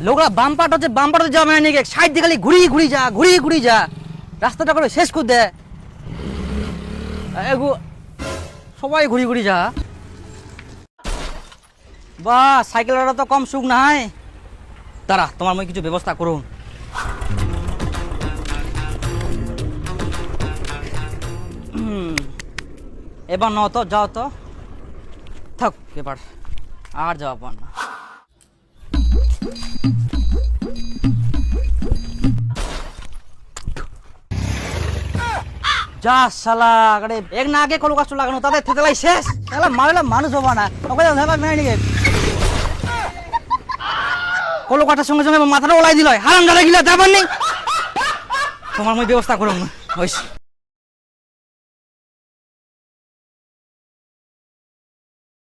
লোকরা বাম্পারটা যা মানে নাকি সাইড দিয়ে খালি ঘুরি যা রাস্তাটা করে শেষ করে দে সবাই ঘুরি যা বা সাইকেলটা তো কম সুখ নাই দাঁড়া তোমার মই কিছু ব্যবস্থা করুন এবার ন তো যাও তো থাক এবার আর যাওয়া পার না যা শালা আরে এক না আগে কল কষ্ট লাগানো তাদের থেতলাই শেষ শালা মারলে মানুষ হবা না ওকে ধরবা মেনে নিয়ে কল কাটার সঙ্গে সঙ্গে মাথাটা ওলাই দিল হারাম দাদা গিলা যাবার নেই তোমার মই ব্যবস্থা করুন হইছে